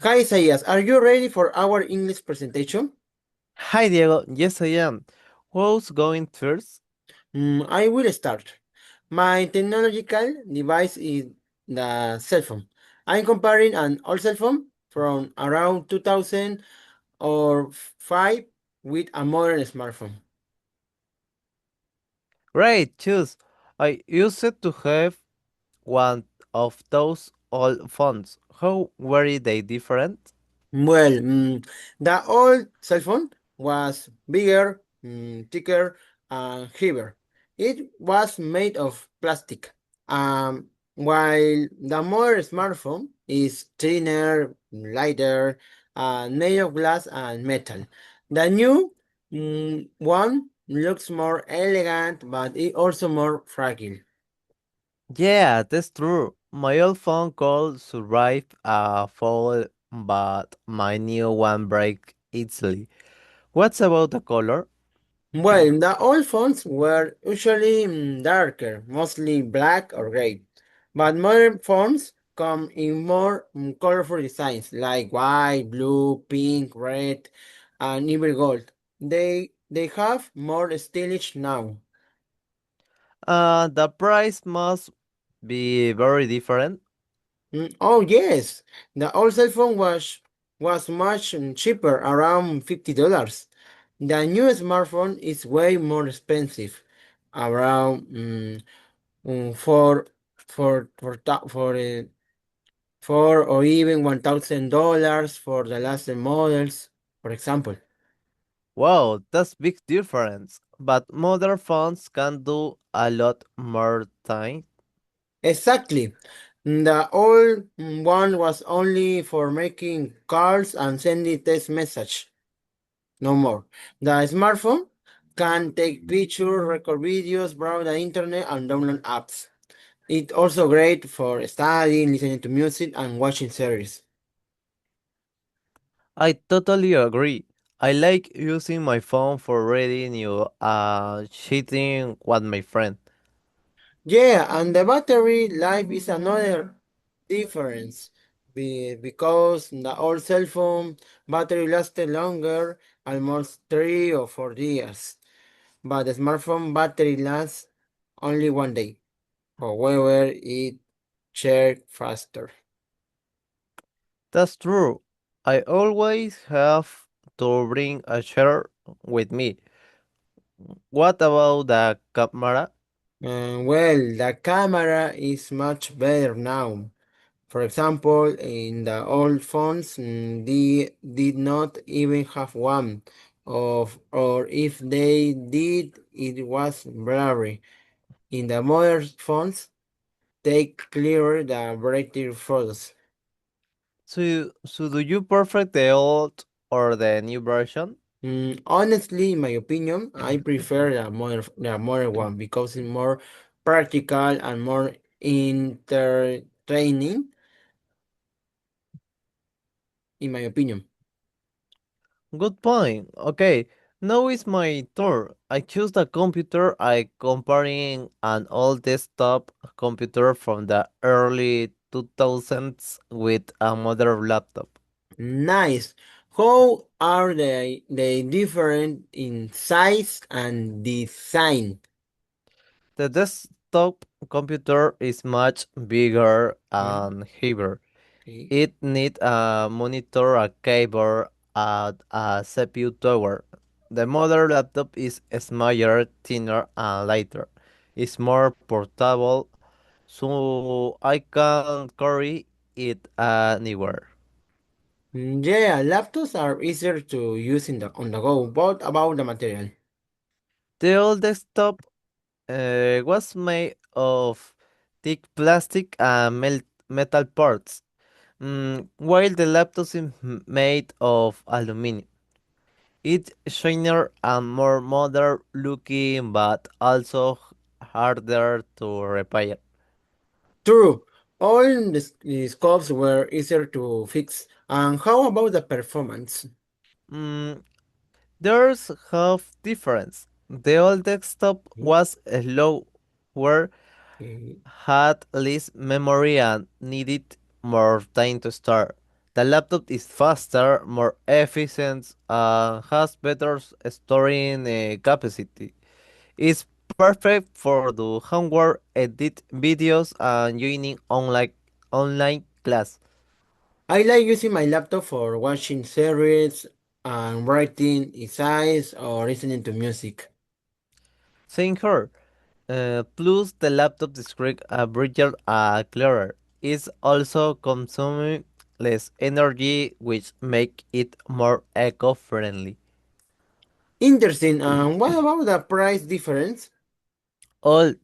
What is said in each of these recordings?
Hi, Isaias. Are you ready for our English presentation? Hi Diego, yes I am. Who's going first? I will start. My technological device is the cell phone. I'm comparing an old cell phone from around 2000 or 5 with a modern smartphone. Great, choose. I used to have one of those old phones. How were they different? Well, the old cell phone was bigger, thicker, and heavier. It was made of plastic, while the modern smartphone is thinner, lighter, made of glass and metal. The new one looks more elegant, but it also more fragile. Yeah, that's true. My old phone could survive a fall, but my new one break easily. What's about the color? Well, the old phones were usually darker, mostly black or gray, but modern phones come in more colorful designs like white, blue, pink, red, and even gold. They have more stylish now. The price must be very different. Oh yes, the old cell phone was much cheaper, around $50. The new smartphone is way more expensive, around for or even $1,000 for the last models, for example. Wow, that's big difference. But modern phones can do a lot more things. Exactly. The old one was only for making calls and sending text message. No more. The smartphone can take pictures, record videos, browse the internet, and download apps. It's also great for studying, listening to music, and watching series. I totally agree. I like using my phone for reading new cheating with my friend. Yeah, and the battery life is another difference because the old cell phone battery lasted longer, almost 3 or 4 years, but the smartphone battery lasts only one day. However, it charges faster. That's true. I always have to bring a chair with me. What about the camera? Well, the camera is much better now. For example, in the old phones, they did not even have one, or if they did, it was blurry. In the modern phones, take clearer the brighter photos. So do you prefer the old or the new version? Honestly, in my opinion, I prefer the modern one because it's more practical and more entertaining, in my opinion. Good point. Okay, now is my turn. I choose the computer. I comparing an old desktop computer from the early 2000s with a modern laptop. Nice. How are they different in size and design? The desktop computer is much bigger Yeah. and heavier. Okay. It needs a monitor, a keyboard, and a CPU tower. The modern laptop is smaller, thinner, and lighter. It's more portable, so I can carry it anywhere. Yeah, laptops are easier to use on the go. What about the material? The old desktop was made of thick plastic and metal parts, while the laptop is made of aluminum. It's shinier and more modern looking, but also harder to repair. True. All the scopes were easier to fix. And how about the performance? Mm, there's half difference. The old desktop Okay. was slower, Okay. had less memory, and needed more time to start. The laptop is faster, more efficient, and has better storing capacity. It's perfect for the homework, edit videos, and joining online class. I like using my laptop for watching series and writing essays or listening to music. Same here. Plus, the laptop screen brighter and clearer. It's also consuming less energy, which make it more eco-friendly. Interesting. And what about the price difference? All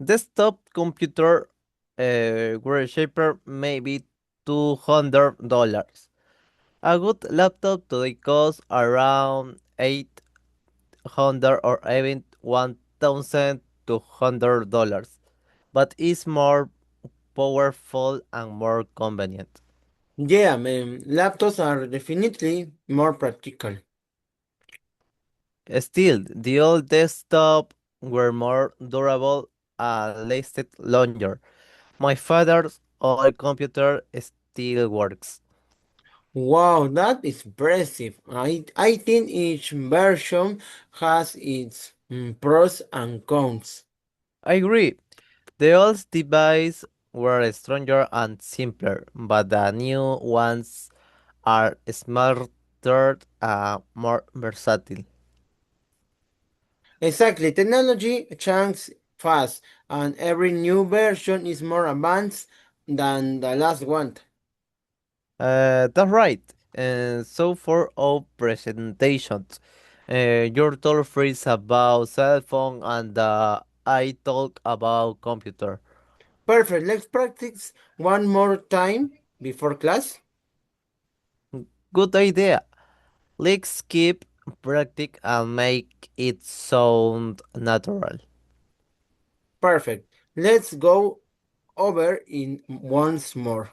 desktop computer were cheaper, maybe $200. A good laptop today costs around 800 or even $1,200, but is more powerful and more convenient. Yeah, man, laptops are definitely more practical. Still, the old desktop were more durable and lasted longer. My father's old computer still works. Wow, that is impressive. I think each version has its pros and cons. I agree. The old devices were stronger and simpler, but the new ones are smarter and more versatile. Exactly, technology changes fast, and every new version is more advanced than the last one. That's right. And so for all presentations, your told freeze about cell phone and I talk about computer. Perfect, let's practice one more time before class. Good idea. Let's keep practice and make it sound natural. Perfect. Let's go over in once more.